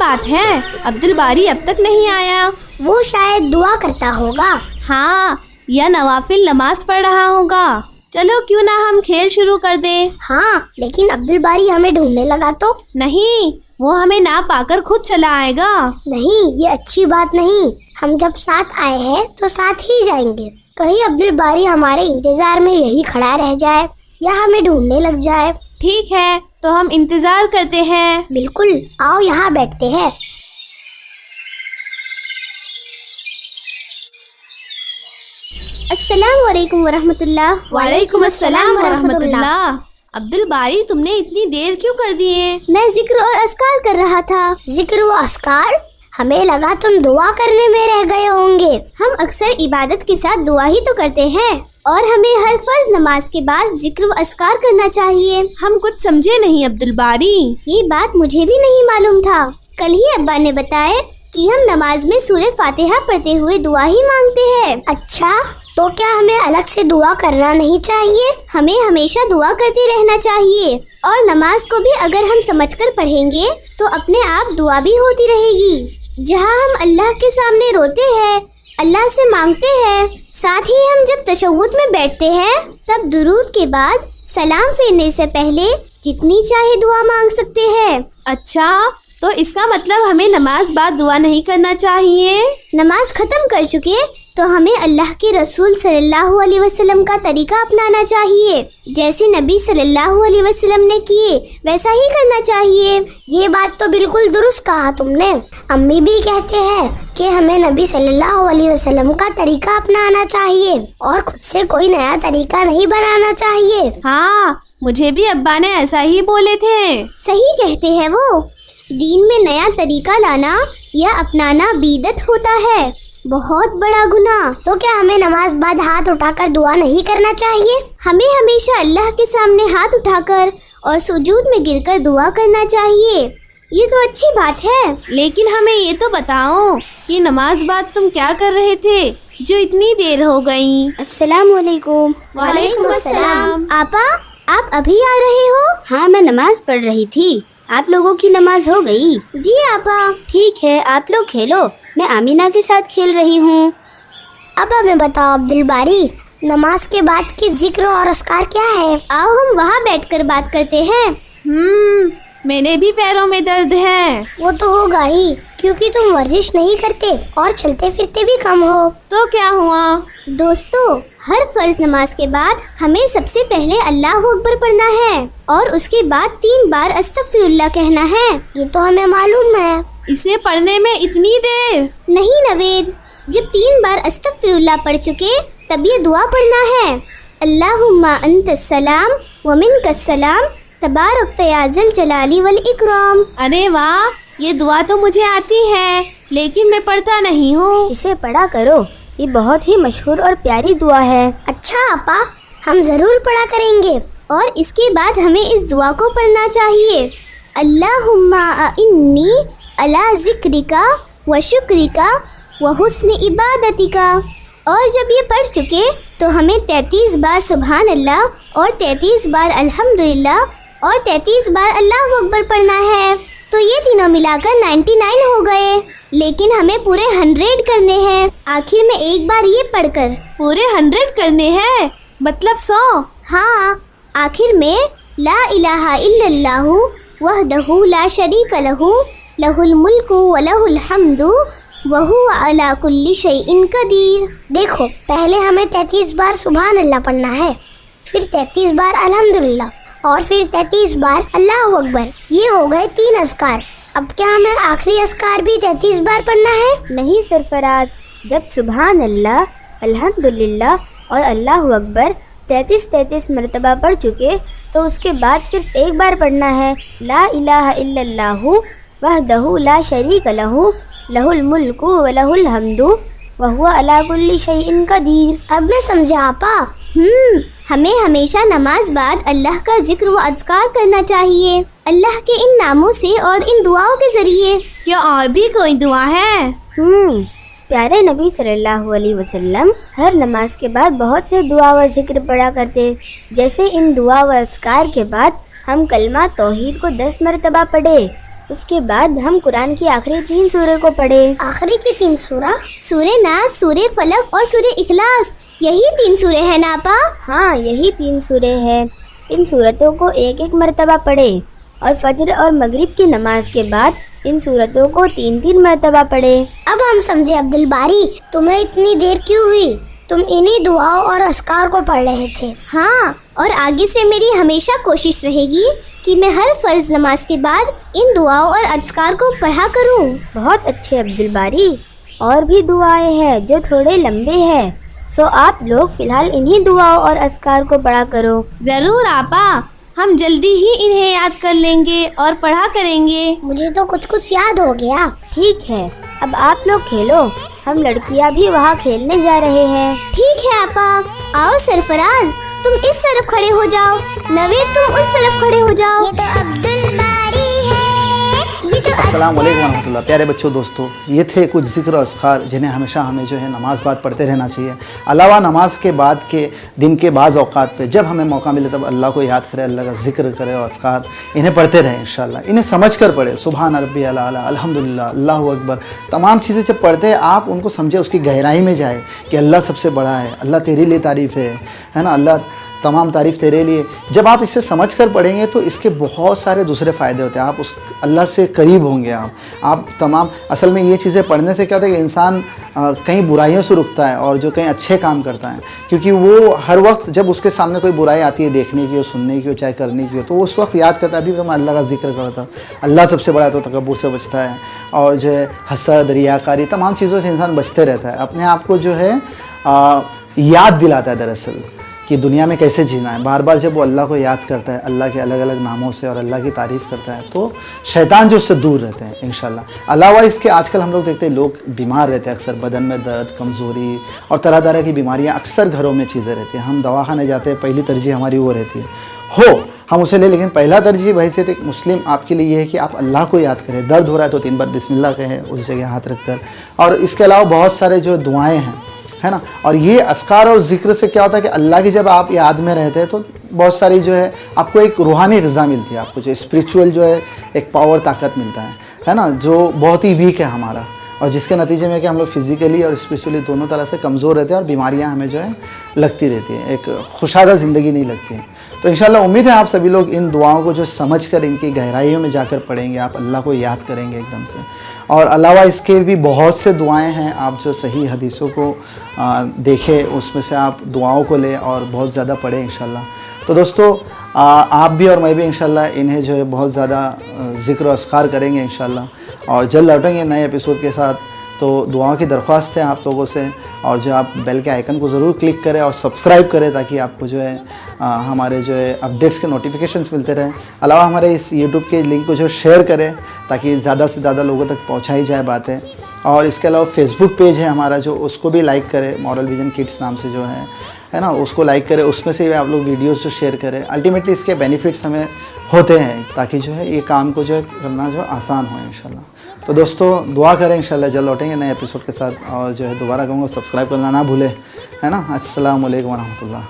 بات ہے، عبد الباری اب تک نہیں آیا۔ وہ شاید دعا کرتا ہوگا۔ ہاں، یا نوافل نماز پڑھ رہا ہوگا۔ چلو کیوں نہ ہم کھیل شروع کر دیں۔ ہاں، لیکن عبد الباری ہمیں ڈھونڈنے لگا تو؟ نہیں، وہ ہمیں نہ پا کر خود چلا آئے گا۔ نہیں، یہ اچھی بات نہیں۔ ہم جب ساتھ آئے ہیں تو ساتھ ہی جائیں گے۔ کہیں عبد الباری ہمارے انتظار میں یہی کھڑا رہ جائے یا ہمیں ڈھونڈنے لگ جائے۔ ٹھیک ہے، تو ہم انتظار کرتے ہیں۔ بالکل، آؤ یہاں بیٹھتے ہیں۔ السلام علیکم ورحمۃ اللہ۔ وعلیکم السلام ورحمۃ اللہ۔ عبد الباری، تم نے اتنی دیر کیوں کر دی ہے؟ میں ذکر اور اذکار کر رہا تھا۔ ذکر و اذکار؟ ہمیں لگا تم دعا کرنے میں رہ گئے ہوں گے۔ ہم اکثر عبادت کے ساتھ دعا ہی تو کرتے ہیں، اور ہمیں ہر فرض نماز کے بعد ذکر و اذکار کرنا چاہیے۔ ہم کچھ سمجھے نہیں عبد الباری۔ یہ بات مجھے بھی نہیں معلوم تھا۔ کل ہی ابا نے بتایا کہ ہم نماز میں سورہ فاتحہ پڑھتے ہوئے دعا ہی مانگتے ہیں۔ اچھا، تو کیا ہمیں الگ سے دعا کرنا نہیں چاہیے؟ ہمیں ہمیشہ دعا کرتے رہنا چاہیے، اور نماز کو بھی اگر ہم سمجھ کر پڑھیں گے تو اپنے آپ دعا بھی ہوتی رہے گی۔ جہاں ہم اللہ کے سامنے روتے ہیں، اللہ سے مانگتے ہیں، ساتھ ہی ہم جب تشہد میں بیٹھتے ہیں تب درود کے بعد سلام پھیرنے سے پہلے جتنی چاہے دعا مانگ سکتے ہیں۔ اچھا، تو اس کا مطلب ہمیں نماز بعد دعا نہیں کرنا چاہیے؟ نماز ختم کر چکے تو ہمیں اللہ کے رسول صلی اللہ علیہ وسلم کا طریقہ اپنانا چاہیے۔ جیسے نبی صلی اللہ علیہ وسلم نے کیے ویسا ہی کرنا چاہیے۔ یہ بات تو بالکل درست کہا تم نے۔ امی بھی کہتے ہیں کہ ہمیں نبی صلی اللہ علیہ وسلم کا طریقہ اپنانا چاہیے اور خود سے کوئی نیا طریقہ نہیں بنانا چاہیے۔ ہاں، مجھے بھی ابا نے ایسا ہی بولے تھے۔ صحیح کہتے ہیں وہ۔ دین میں نیا طریقہ لانا یا اپنانا بدعت ہوتا ہے، بہت بڑا گناہ۔ تو کیا ہمیں نماز بعد ہاتھ اٹھا کر دعا نہیں کرنا چاہیے؟ ہمیں ہمیشہ اللہ کے سامنے ہاتھ اٹھا کر اور سجود میں گر کر دعا کرنا چاہیے۔ یہ تو اچھی بات ہے، لیکن ہمیں یہ تو بتاؤ کہ نماز بعد تم کیا کر رہے تھے جو اتنی دیر ہو گئی؟ السلام علیکم۔ وعلیکم السلام۔ آپا، آپ ابھی آ رہے ہو؟ ہاں، میں نماز پڑھ رہی تھی۔ آپ لوگوں کی نماز ہو گئی؟ جی آپا۔ ٹھیک ہے، آپ لوگ کھیلو، میں آمینہ کے ساتھ کھیل رہی ہوں۔ اب ہمیں بتاؤ عبد الباری، نماز کے بعد کی ذکر اور اذکار کیا ہے؟ آؤ ہم وہاں بیٹھ کر بات کرتے ہیں۔ میرے بھی پیروں میں درد ہے۔ وہ تو ہوگا ہی، کیونکہ تم ورزش نہیں کرتے اور چلتے پھرتے بھی کم ہو۔ تو کیا ہوا؟ دوستو، ہر فرض نماز کے بعد ہمیں سب سے پہلے اللہ اکبر پڑھنا ہے اور اس کے بعد 3 بار استغفر اللہ کہنا ہے۔ یہ تو ہمیں معلوم ہے۔ اسے پڑھنے میں اتنی دیر؟ نہیں نوید، جب 3 بار استغفر اللہ پڑھ چکے تب یہ دعا پڑھنا ہے۔ اللہم انت السلام ومنک السلام تبارک یا ذی الجلال والاکرام۔ ارے واہ، یہ دعا تو مجھے آتی ہے لیکن میں پڑھتا نہیں ہوں۔ اسے پڑھا کرو، یہ بہت ہی مشہور اور پیاری دعا ہے۔ اچھا آپا، ہم ضرور پڑھا کریں گے۔ اور اس کے بعد ہمیں اس دعا کو پڑھنا چاہیے، اللہم اعنی علی ذکرک و شکرک و حسن عبادتک۔ اور جب یہ پڑھ چکے تو ہمیں 33 بار سبحان اللہ اور 33 بار الحمدللہ اور 33 بار اللہ اکبر پڑھنا ہے۔ تو یہ تینوں ملا کر 99 ہو گئے، لیکن ہمیں پورے 100 کرنے ہیں آخر میں ایک بار یہ پڑھ کر۔ پورے 100 کرنے ہیں؟ مطلب 100؟ ہاں، آخر میں لا الہ الا اللہ وحدہ لا شریک لہ لہ الملک و لہ الحمد وہو علی کل شیء قدیر۔ دیکھو، پہلے ہمیں 33 بار سبحان اللہ پڑھنا ہے، پھر 33 بار الحمدللہ اور پھر 33 بار اللہ اکبر۔ یہ ہو گئے 3 اذکار۔ اب کیا ہمیں آخری اذکار بھی 33 بار پڑھنا ہے؟ نہیں سرفراز، جب سبحان اللہ، الحمدللہ اور اللہ اکبر 33 مرتبہ پڑھ چکے تو اس کے بعد صرف ایک بار پڑھنا ہے، لا الہ الا اللہ وحدہ لا شریک لہ لہ الملک و لہ الحمد وہو علی کل شیء قدیر۔ اب میں سمجھا آپا۔ ہمیں ہمیشہ نماز بعد اللہ کا ذکر و اذکار کرنا چاہیے، اللہ کے ان ناموں سے اور ان دعاؤں کے ذریعے۔ کیا اور بھی کوئی دعا ہے؟ پیارے نبی صلی اللہ علیہ وسلم ہر نماز کے بعد بہت سے دعا و ذکر پڑھا کرتے، جیسے ان دعا و اذکار کے بعد ہم کلمہ توحید کو 10 مرتبہ پڑھے اس کے بعد ہم قرآن کی آخری 3 سورے کو پڑھے۔ آخری کی 3 سورہ؟ سورہ ناس، سورہ فلق اور سورہ اخلاص، یہی 3 سورے ہیں نا آپا؟ ہاں، یہی 3 سورے ہیں۔ ان سورتوں کو ایک ایک مرتبہ پڑھے اور فجر اور مغرب کی نماز کے بعد ان سورتوں کو 3 مرتبہ پڑھے۔ اب ہم سمجھے عبدالباری، تمہیں اتنی دیر کیوں ہوئی؟ تم انہی دعاؤں اور اذکار کو پڑھ رہے تھے۔ ہاں، اور آگے سے میری ہمیشہ کوشش رہے گی کہ میں ہر فرض نماز کے بعد ان دعاؤں اور اذکار کو پڑھا کروں۔ بہت اچھے عبدالباری، اور بھی دعائیں ہیں جو تھوڑے لمبے ہیں، سو آپ لوگ فی الحال انہی دعاؤں اور اذکار کو پڑھا کرو۔ ضرور آپا، ہم جلدی ہی انہیں یاد کر لیں گے اور پڑھا کریں گے۔ مجھے تو کچھ یاد ہو گیا۔ ٹھیک ہے، اب آپ لوگ کھیلو، ہم لڑکیاں بھی وہاں کھیلنے جا رہے ہیں۔ ٹھیک ہے آپا، آؤ سرفراز تم اس طرف کھڑے ہو جاؤ، نوید تم اس طرف کھڑے ہو جاؤ۔ یہ تو عبدالباری ہے، یہ تو السلام علیکم ورحمۃ اللہ۔ پیارے بچوں، دوستو، یہ تھے کچھ ذکر و اذکار جنہیں ہمیشہ ہمیں جو ہے نماز بعد پڑھتے رہنا چاہیے۔ علاوہ نماز کے بعد کے دن کے بعض اوقات پہ جب ہمیں موقع ملے تب اللہ کو یاد کرے، اللہ کا ذکر کرے اور اذکار انہیں پڑھتے رہیں انشاءاللہ۔ انہیں سمجھ کر پڑھے، سبحان ربی الاعلیٰ، الحمدللہ، اللہ اکبر، تمام چیزیں جب پڑھتے ہیں آپ ان کو سمجھے، اس کی گہرائی میں جائے کہ اللہ سب سے بڑا ہے، اللہ تیرے لیے تعریف ہے نا، اللہ تمام تعریف تیرے لیے۔ جب آپ اسے سمجھ کر پڑھیں گے تو اس کے بہت سارے دوسرے فائدے ہوتے ہیں، آپ اس اللہ سے قریب ہوں گے۔ آپ تمام اصل میں یہ چیزیں پڑھنے سے کیا ہوتا ہے کہ انسان کئی برائیوں سے رکتا ہے اور جو کئی اچھے کام کرتا ہے، کیونکہ وہ ہر وقت جب اس کے سامنے کوئی برائی آتی ہے دیکھنے کی ہو، سننے کی ہو، چاہے کرنے کی ہو، تو وہ اس وقت یاد کرتا ہے ابھی تو میں اللہ کا ذکر کرتا ہوں، اللہ سب سے بڑا ہے، تو تکبر سے بچتا ہے اور جو ہے حسد، ریاکاری، تمام چیزوں سے انسان بچتے رہتا ہے، اپنے آپ کو جو ہے یاد دلاتا ہے دراصل کہ دنیا میں کیسے جینا ہے۔ بار بار جب وہ اللہ کو یاد کرتا ہے، اللہ کے الگ الگ ناموں سے اور اللہ کی تعریف کرتا ہے، تو شیطان جو اس سے دور رہتے ہیں انشاءاللہ۔ علاوہ اس کے آج کل ہم لوگ دیکھتے ہیں لوگ بیمار رہتے ہیں، اکثر بدن میں درد، کمزوری اور طرح طرح کی بیماریاں اکثر گھروں میں چیزیں رہتی ہیں۔ ہم دواخانے جاتے ہیں، پہلی ترجیح ہماری وہ رہتی ہے، ہم اسے لے، لیکن پہلا ترجیح بحیثیت ایک مسلم آپ کے لیے یہ ہے کہ آپ اللہ کو یاد کریں۔ درد ہو رہا ہے تو 3 بار بسم اللہ کہیں اس جگہ ہاتھ رکھ کر، اور اس کے علاوہ بہت سارے جو دعائیں ہیں، ہے نا، اور یہ اذکار اور ذکر سے کیا ہوتا ہے کہ اللہ کی جب آپ یاد میں رہتے ہیں تو بہت ساری جو ہے آپ کو ایک روحانی غذا ملتی ہے، آپ کو جو اسپریچول جو ہے ایک پاور، طاقت ملتا ہے نا، جو بہت ہی ویک ہے ہمارا، اور جس کے نتیجے میں کہ ہم لوگ فزیکلی اور اسپریچولی دونوں طرح سے کمزور رہتے ہیں اور بیماریاں ہمیں جو ہے لگتی رہتی ہیں، ایک خوشحالہ زندگی نہیں لگتی ہے۔ تو انشاءاللہ امید ہے آپ سبھی لوگ ان دعاؤں کو جو سمجھ کر ان کی گہرائیوں میں جا کر پڑھیں گے، آپ اللہ کو یاد کریں گے ایک دم سے۔ اور علاوہ اس کے بھی بہت سے دعائیں ہیں، آپ جو صحیح حدیثوں کو دیکھیں، اس میں سے آپ دعاؤں کو لیں اور بہت زیادہ پڑھیں انشاءاللہ۔ تو دوستو، آپ بھی اور میں بھی انشاءاللہ انہیں جو ہے بہت زیادہ ذکر و اذکار کریں گے انشاءاللہ، اور جلد لوٹیں گے نئے ایپیسوڈ کے ساتھ۔ تو دعاؤں کی درخواست ہے آپ لوگوں سے، اور جو آپ بیل کے آئیکن کو ضرور کلک کریں اور سبسکرائب کریں تاکہ آپ کو جو ہے ہمارے جو ہے اپڈیٹس کے نوٹیفیکیشنز ملتے رہیں۔ علاوہ ہمارے اس یوٹیوب کے لنک کو جو شیئر کریں تاکہ زیادہ سے زیادہ لوگوں تک پہنچائی جائے باتیں، اور اس کے علاوہ فیس بک پیج ہے ہمارا، جو اس کو بھی لائک کریں، مورل ویژن کڈس نام سے جو ہے نا، اس کو لائک کریں، اس میں سے بھی آپ لوگ ویڈیوز جو شیئر کریں۔ الٹیمیٹلی اس کے بینیفٹس ہمیں ہوتے ہیں تاکہ جو ہے یہ کام کو جو ہے کرنا جو آسان ہو انشاءاللہ۔ تو دوستو، دعا کریں انشاءاللہ جلد لوٹیں گے نئے ایپیسوڈ کے ساتھ، اور جو ہے دوبارہ کہوں گا سبسکرائب کرنا نہ بھولیں، ہے نا۔ السلام علیکم ورحمۃ اللہ۔